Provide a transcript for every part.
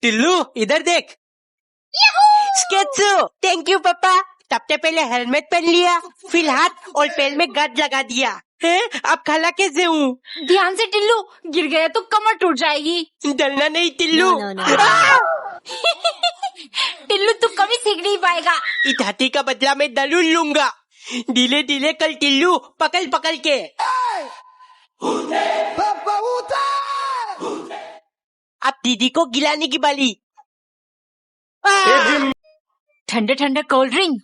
टिल्लू इधर देख। स्केट्सो, thank you पापा। सबसे पहले हेलमेट पहन लिया, फिर हाथ और पैर में गार्ड लगा दिया है। अब खाला कैसे हूँ? ध्यान से टिल्लू, गिर गया तो कमर टूट जाएगी। डरना नहीं टिल्लू। टिल्लू तू कभी सीख नहीं पाएगा। इस हाथी का बदला मैं जरूर लूंगा। धीरे धीरे कल टिल्लू, पकड़ पकड़ के। अब दीदी को गिलाने की बारी। ठंडे ठंडे कोल्ड ड्रिंक,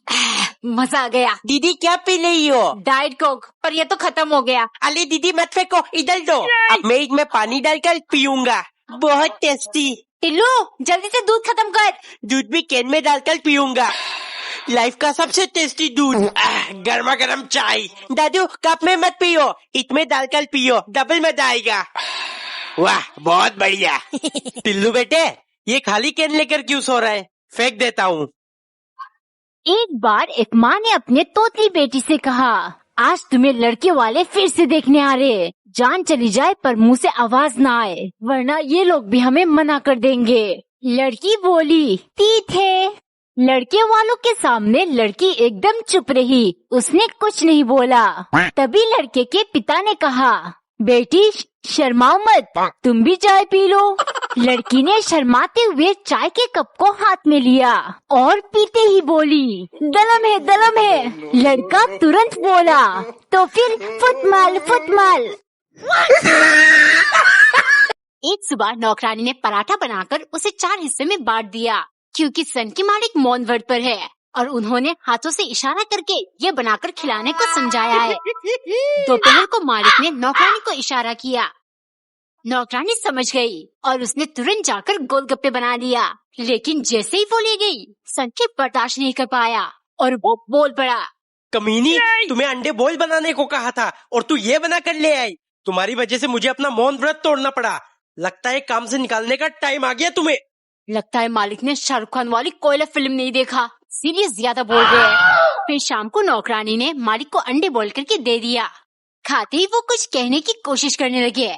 मजा आ गया। दीदी क्या पी रही हो? डाइट कोक, पर ये तो खत्म हो गया। अरे दीदी मत फेंको, इधर दो। अब मैं इसमें पानी डालकर पीऊंगा, बहुत टेस्टी। टिल्लू जल्दी से दूध खत्म कर। दूध भी कैन में डालकर पीऊंगा, लाइफ का सबसे टेस्टी दूध। गर्मा गर्म चाय। दादू कप में मत पियो, इसमें डालकर पियो, डबल मजा आएगा। वाह बहुत बढ़िया। टिल्लू बेटे, ये खाली कैन लेकर क्यों सो रहा है? फेंक देता हूँ। एक बार एक माँ ने अपने तोतली बेटी से कहा, आज तुम्हें लड़के वाले फिर से देखने आ रहे। जान चली जाए पर मुंह से आवाज ना आए, वरना ये लोग भी हमें मना कर देंगे। लड़की बोली, ठीक है। लड़के वालों के सामने लड़की एकदम चुप रही, उसने कुछ नहीं बोला। तभी लड़के के पिता ने कहा, बेटी शर्माओ मत, तुम भी चाय पी लो। लड़की ने शर्माते हुए चाय के कप को हाथ में लिया और पीते ही बोली, दलम है दलम है। लड़का तुरंत बोला, तो फिर फुटमाल फुटमाल। एक सुबह नौकरानी ने पराठा बनाकर उसे 4 हिस्से में बांट दिया, क्योंकि सन की मालिक मौन व्रत पर है और उन्होंने हाथों से इशारा करके ये बनाकर खिलाने को समझाया है। दोपहर को मालिक ने नौकरानी को इशारा किया। नौकरानी समझ गई और उसने तुरंत जाकर गोलगप्पे बना लिया। लेकिन जैसे ही वो ले गई, संकेत बर्दाश्त नहीं कर पाया और वो बोल पड़ा, कमीनी, तुम्हें अंडे बॉईल बनाने को कहा था और तू ये बना कर ले आई। तुम्हारी वजह से मुझे अपना मौन व्रत तोड़ना पड़ा। लगता है काम से निकालने का टाइम आ गया तुम्हें। लगता है मालिक ने शाहरुख खान वाली कोयला फिल्म नहीं देखा, सीरियस ज्यादा बोल रहे हैं। फिर शाम को नौकरानी ने मालिक को अंडे बॉईल करके दे दिया। खाते ही वो कुछ कहने की कोशिश करने लगे,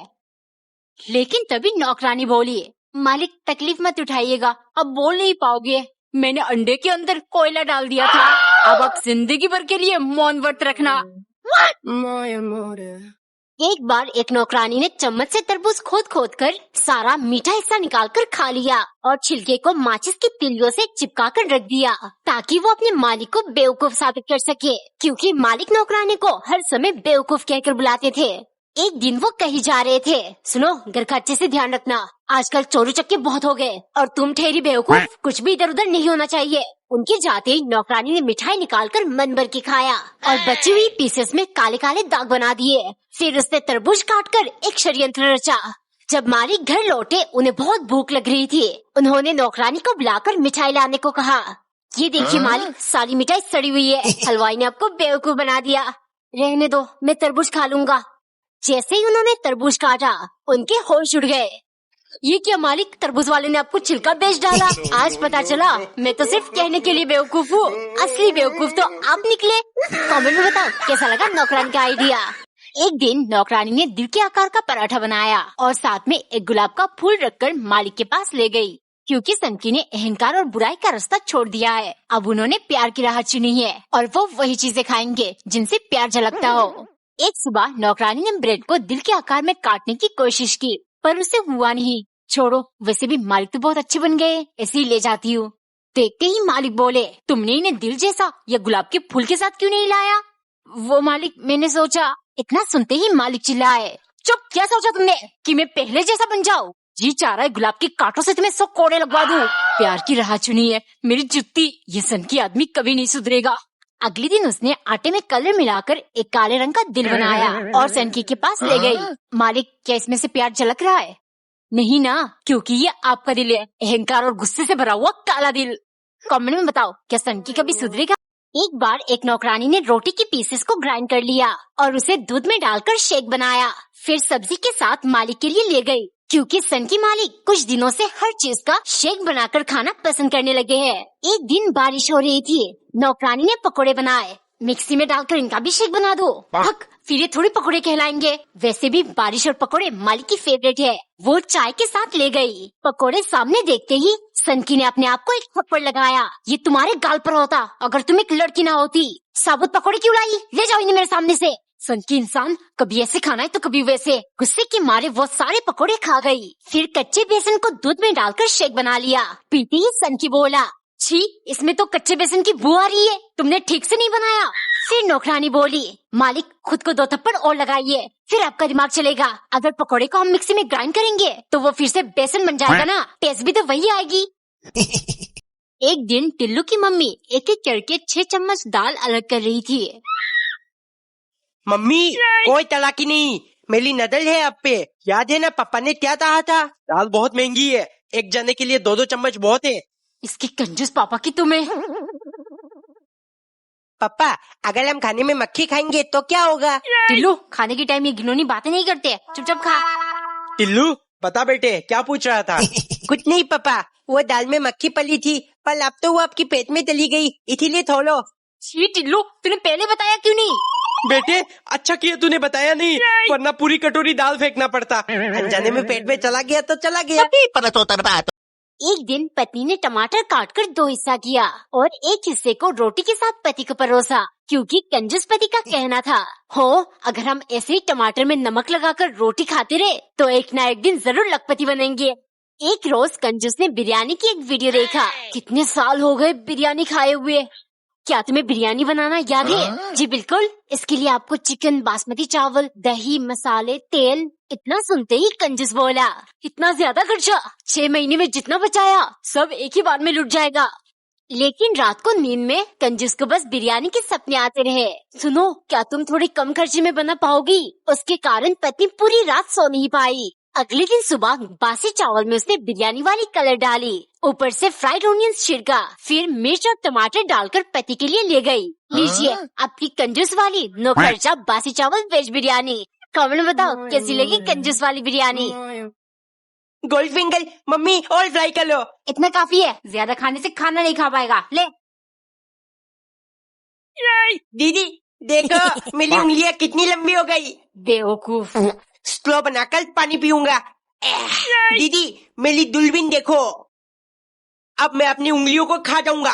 लेकिन तभी नौकरानी बोली, मालिक तकलीफ मत उठाइएगा, अब बोल नहीं पाओगे। मैंने अंडे के अंदर कोयला डाल दिया था, अब आप जिंदगी भर के लिए मौन व्रत रखना। एक बार एक नौकरानी ने चम्मच से तरबूज खोद खोद कर सारा मीठा हिस्सा निकाल कर खा लिया और छिलके को माचिस की तिलियों से चिपका कर रख दिया, ताकि वो अपने मालिक को बेवकूफ साबित कर सके, क्योंकि मालिक नौकरानी को हर समय बेवकूफ कहकर बुलाते थे। एक दिन वो कहीं जा रहे थे, सुनो घर का अच्छे से ध्यान रखना, आजकल चोरी चक्के बहुत हो गए और तुम ठहरी बेवकूफ, कुछ भी इधर उधर नहीं होना चाहिए। उनके जाते ही नौकरानी ने मिठाई निकालकर मन भर के खाया और बची हुई पीसेस में काले काले दाग बना दिए। फिर उसने तरबूज काटकर एक षड्यंत्र रचा। जब मालिक घर लौटे, उन्हें बहुत भूख लग रही थी। उन्होंने नौकरानी को बुलाकर मिठाई लाने को कहा। ये देखिए मालिक, सारी मिठाई सड़ी हुई है, हलवाई ने आपको बेवकूफ बना दिया। रहने दो, मैं तरबूज खा लूंगा। जैसे ही उन्होंने तरबूज काटा, उनके होश उड़ गए। ये क्या मालिक, तरबूज वाले ने आपको छिलका बेच डाला। आज पता चला मैं तो सिर्फ कहने के लिए बेवकूफ हूँ, असली बेवकूफ तो आप निकले। कमेंट में बताओ कैसा लगा नौकरानी का आइडिया। एक दिन नौकरानी ने दिल के आकार का पराठा बनाया और साथ में एक गुलाब का फूल रखकर मालिक के पास ले गई, क्योंकि सनकी ने अहंकार और बुराई का रास्ता छोड़ दिया है। अब उन्होंने प्यार की राह चुनी है और वो वही चीजें खाएंगे जिनसे प्यार झलकता हो। एक सुबह नौकरानी ने ब्रेड को दिल के आकार में काटने की कोशिश की, पर उसे हुआ नहीं। छोड़ो, वैसे भी मालिक तो बहुत अच्छे बन गए, ऐसे ही ले जाती हूँ। देखते ही मालिक बोले, तुमने इन्हें दिल जैसा या गुलाब के फूल के साथ क्यों नहीं लाया? वो मालिक, मैंने सोचा। इतना सुनते ही मालिक चिल्लाए, चुप, क्या सोचा तुमने कि मैं पहले जैसा बन जाऊँ? जी चाह रहा है गुलाब के कांटों से तुम्हें 100 कोड़े लगवा दूं। प्यार की राह चुनी है मेरी जुत्ती, ये सनकी आदमी कभी नहीं सुधरेगा। अगले दिन उसने आटे में कलर मिलाकर एक काले रंग का दिल बनाया और सनकी के पास ले गई। मालिक, क्या इसमें से प्यार झलक रहा है? नहीं ना, क्योंकि ये आपका दिल है, अहंकार और गुस्से से भरा हुआ काला दिल। कमेंट में बताओ, क्या सनकी कभी सुधरेगा? एक बार एक नौकरानी ने रोटी के पीसेस को ग्राइंड कर लिया और उसे दूध में डालकर शेक बनाया। फिर सब्जी के साथ मालिक के लिए ले गई, क्योंकि सनकी मालिक कुछ दिनों से हर चीज का शेक बनाकर खाना पसंद करने लगे हैं। एक दिन बारिश हो रही थी, नौकरानी ने पकोड़े बनाए मिक्सी में डालकर इनका भी शेक बना दो। हक, फिर ये थोड़ी पकोड़े कहलाएंगे। वैसे भी बारिश और पकोड़े मालिक की फेवरेट है। वो चाय के साथ ले गई। पकोड़े सामने देखते ही सनकी ने अपने आप को एक थप्पड़ लगाया। ये तुम्हारे गाल पर होता अगर तुम एक लड़की ना होती। साबुत पकोड़े क्यों लाई? ले जाओ इन्हें मेरे सामने से। सनकी इंसान, कभी ऐसे खाना है तो कभी वैसे। गुस्से के मारे वो सारे पकोड़े खा गई। फिर कच्चे बेसन को दूध में डालकर शेक बना लिया। पीते ही सनकी बोला, छी, इसमें तो कच्चे बेसन की बू आ रही है, तुमने ठीक से नहीं बनाया। फिर नौकरानी बोली, मालिक खुद को 2 थप्पड़ और लगाइए, फिर आपका दिमाग चलेगा। अगर पकोड़े को हम मिक्सी में ग्राइंड करेंगे तो वो फिर से बेसन बन जाएगा ना, टेस्ट भी तो वही आएगी। एक दिन टिल्लू की मम्मी एक एक करके 6 चम्मच दाल अलग कर रही थी। मम्मी, कोई तलाकी नहीं, मेरी नजर है आप पे। याद है ना पापा ने क्या कहा था? दाल बहुत महंगी है, एक जने के लिए 2-2 चम्मच बहुत है। इसके कंजूस पापा की तुम्हें। पापा, अगर हम खाने में मक्खी खाएंगे तो क्या होगा? टिल्लू, खाने के टाइम ये घिनौनी बातें नहीं करते, चुपचाप खा। टिल्लू, बता बेटे, क्या पूछ रहा था? कुछ नहीं पापा, वो दाल में मक्खी पली थी, पर अब तो वो आपकी पेट में चली गई, इसीलिए थोड़ो। छी टिल्लू, तूने पहले बताया क्यों नहीं? बेटे, अच्छा किया तूने बताया नहीं, वरना पूरी कटोरी दाल फेंकना पड़ता। अनजाने में पेट में चला गया तो चला गया। एक दिन पत्नी ने टमाटर काटकर 2 हिस्सा किया और एक हिस्से को रोटी के साथ पति को परोसा, क्योंकि कंजूस पति का कहना था, हो अगर हम ऐसे ही टमाटर में नमक लगाकर रोटी खाते रहे तो एक ना एक दिन जरूर लखपति बनेंगे। एक रोज कंजूस ने बिरयानी की एक वीडियो देखा। कितने साल हो गए बिरयानी खाए हुए। क्या तुम्हें बिरयानी बनाना याद है? जी बिल्कुल। इसके लिए आपको चिकन, बासमती चावल, दही, मसाले, तेल। इतना सुनते ही कंजूस बोला, इतना ज्यादा खर्चा? 6 महीने में जितना बचाया सब एक ही बार में लुट जाएगा। लेकिन रात को नींद में कंजूस को बस बिरयानी के सपने आते रहे। सुनो, क्या तुम थोड़ी कम खर्चे में बना पाओगी? उसके कारण पत्नी पूरी रात सो नहीं पाई। अगले दिन सुबह बासी चावल में उसने बिरयानी वाली कलर डाली, ऊपर से फ्राइड ऑनियंस छिड़का, फिर मिर्च और टमाटर डालकर पति के लिए ले गई। लीजिए आपकी कंजूस वाली नो खर्चा बासी चावल वेज बिरयानी। कमेंट में बताओ कैसी लगी कंजूस वाली बिरयानी। गोल्ड फिंगर, मम्मी और फ्राई कर लो। इतना काफी है, ज्यादा खाने से खाना नहीं खा पाएगा। ले दीदी देखो, मेरी उंगलियां कितनी लंबी हो गई। बेवकूफ। स्ट्रॉ बनाकर पानी पीऊंगा। दीदी मेरी दुल्हन देखो, अब मैं अपनी उंगलियों को खा जाऊंगा।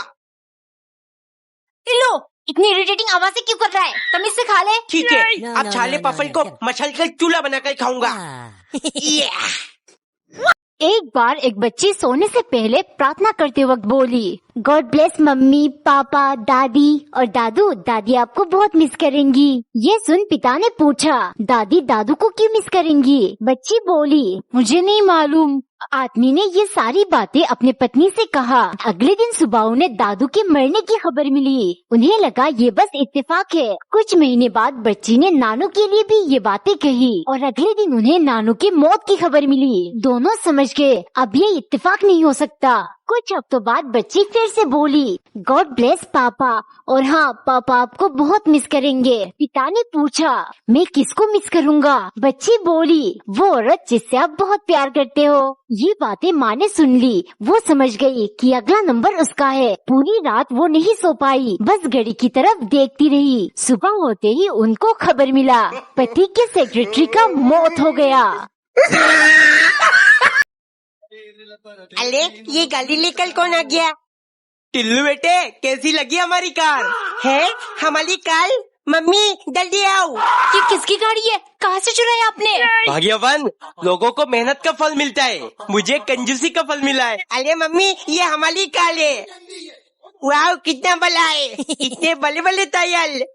टिल्लू, इतनी इरिटेटिंग आवाजें क्यों कर रहा है? तमीज से खा ले। ठीक है, अब छाले पफल को मछलकर चूल्हा बनाकर खाऊंगा। एक बार एक बच्ची सोने से पहले प्रार्थना करते वक्त बोली, गॉड ब्लेस मम्मी, पापा, दादी और दादू। दादी आपको बहुत मिस करेंगी। ये सुन पिता ने पूछा, दादी दादू को क्यों मिस करेंगी? बच्ची बोली, मुझे नहीं मालूम। आदमी ने ये सारी बातें अपने पत्नी से कहा। अगले दिन सुबह उन्हें दादू के मरने की खबर मिली। उन्हें लगा ये बस इत्तेफाक है। कुछ महीने बाद बच्ची ने नानू के लिए भी ये बातें कही और अगले दिन उन्हें नानू की मौत की खबर मिली। दोनों समझ गए अब ये इत्तेफाक नहीं हो सकता। कुछ हफ्तों बाद बच्ची फिर से बोली, गॉड ब्लेस पापा, और हाँ पापा आपको बहुत मिस करेंगे। पिता ने पूछा, मैं किसको मिस करूँगा? बच्ची बोली, वो औरत जिससे आप बहुत प्यार करते हो। ये बातें माँ ने सुन ली। वो समझ गई कि अगला नंबर उसका है। पूरी रात वो नहीं सो पाई, बस घड़ी की तरफ देखती रही। सुबह होते ही उनको खबर मिला, पति के सेक्रेटरी का मौत हो गया। अरे ये गाड़ी लेकर कौन आ गया? टिल्लू बेटे, कैसी लगी हमारी कार? है हमारी कार? मम्मी जल्दी आओ। ये किसकी गाड़ी है? कहाँ से चुराई आपने? भाग्यवान, लोगों को मेहनत का फल मिलता है, मुझे कंजूसी का फल मिला है। अरे मम्मी, ये हमारी कार है। वाह कितना बड़ा है, इतने बड़े बड़े टायर।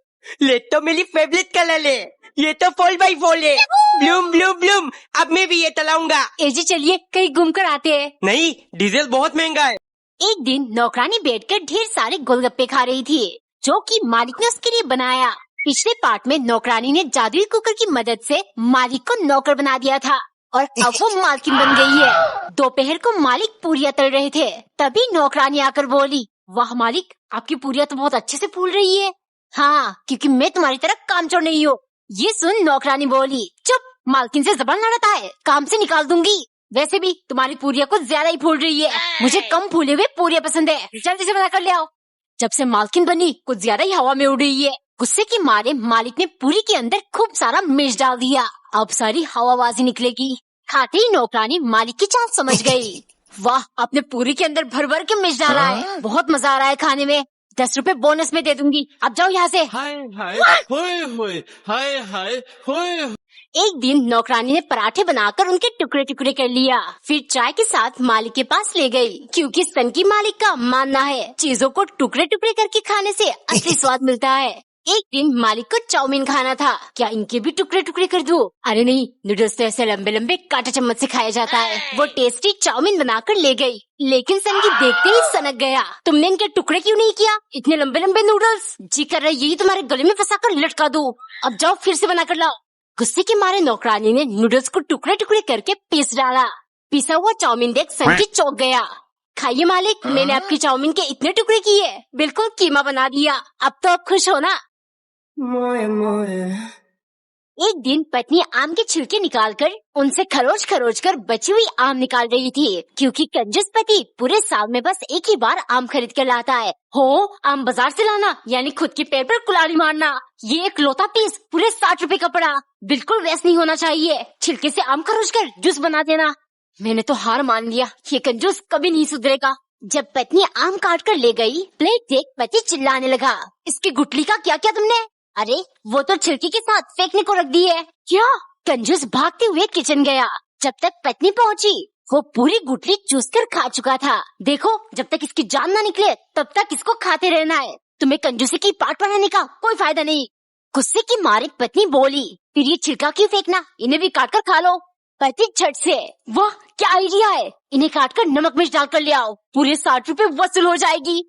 ले तो मेरी फेवरेट कलर है, ये तो 4x4 है। ब्लूम ब्लूम ब्लूम, अब मैं भी ये चलाऊंगा। एजी चलिए कहीं घूम कर आते हैं। नहीं, डीजल बहुत महंगा है। एक दिन नौकरानी बैठकर ढेर सारे गोलगप्पे खा रही थी, जो कि मालिक ने उसके लिए बनाया। पिछले पार्ट में नौकरानी ने जादुई कुकर की मदद से मालिक को नौकर बना दिया था और अब वो मालकिन बन गई है। दोपहर को मालिक पूरियां तल रहे थे, तभी नौकरानी आकर बोली, वाह मालिक, आपकी पूरियां तो बहुत अच्छे से फूल रही है। हाँ, क्योंकि मैं तुम्हारी तरह कामचोर नहीं हूँ। ये सुन नौकरानी बोली, चुप, मालकिन से जबान लड़ाता है, काम से निकाल दूंगी। वैसे भी तुम्हारी पूरियां कुछ ज्यादा ही फूल रही है, मुझे कम फूले हुए पूरियां पसंद है, जल्दी से बना कर ले आओ। जब से मालकिन बनी कुछ ज्यादा ही हवा में उड़ रही है। गुस्से की मारे मालिक ने पूरी के अंदर खूब सारा मिर्च डाल दिया। अब सारी हवाबाजी निकलेगी। खाते ही नौकरानी मालिक की चाल समझ गई। वाह, आपने पूरी के अंदर भर भर के मिर्च डाला है, बहुत मजा आ रहा है खाने में। 10 रुपए बोनस में दे दूंगी, अब जाओ यहाँ से। हाय हाय होए होए, हाय हाय होए। एक दिन नौकरानी ने पराठे बनाकर उनके टुकड़े टुकड़े कर लिया, फिर चाय के साथ मालिक के पास ले गई, क्योंकि सन की मालिक का मानना है चीजों को टुकड़े टुकड़े करके खाने से असली स्वाद मिलता है। एक दिन मालिक को चाउमीन खाना था, क्या इनके भी टुकड़े टुकड़े कर दूं? अरे नहीं, नूडल्स तो ऐसे लंबे लंबे कांटा चम्मच से खाया जाता है। वो टेस्टी चाउमीन बनाकर ले गई, लेकिन सन की देखते ही सनक गया। तुमने इनके टुकड़े क्यों नहीं किया? इतने लंबे लंबे नूडल्स, जी कर रहा है यही तुम्हारे गले में फंसा कर लटका दूं। अब जाओ फिर से बना कर लाओ। गुस्से के मारे नौकरानी ने नूडल्स को टुकड़े टुकड़े करके पीस डाला। पिसा हुआ चाउमीन देख सन की चौंक गया। खाइए मालिक, मैंने आपकी चाउमीन के इतने टुकड़े किए, बिल्कुल कीमा बना दिया। अब तो आप खुश हो ना? एक दिन पत्नी आम के छिलके निकालकर उनसे खरोच खरोच कर बची हुई आम निकाल रही थी, क्योंकि कंजूस पति पूरे साल में बस एक ही बार आम खरीद कर लाता है। हो, आम बाजार से लाना यानी खुद के पैर पर कुल्हाड़ी मारना। ये एक लौता पीस पूरे 60 रुपए का पड़ा, बिल्कुल वैसा नहीं होना चाहिए। छिलके से आम खरोच कर जूस बना देना। मैंने तो हार मान लिया, ये कंजूस कभी नहीं सुधरेगा। जब पत्नी आम काट कर ले गई, प्लेट देख पति चिल्लाने लगा, इसकी गुठली का क्या किया तुमने? अरे वो तो छिलके के साथ फेंकने को रख दी है। क्या? कंजूस भागते हुए किचन गया। जब तक पत्नी पहुंची, वो पूरी गुठली चूस कर खा चुका था। देखो, जब तक इसकी जान ना निकले तब तक इसको खाते रहना है। तुम्हें कंजूसी की पाठ पढ़ाने का कोई फायदा नहीं। गुस्से की मारे पत्नी बोली, फिर ये छिलका क्यों फेंकना, इन्हें भी काट कर खा लो। पति झट से, वाह क्या आइडिया है, इन्हें काट कर नमक मिर्च डालकर ले आओ, पूरे 60 रुपए वसूल हो जाएगी।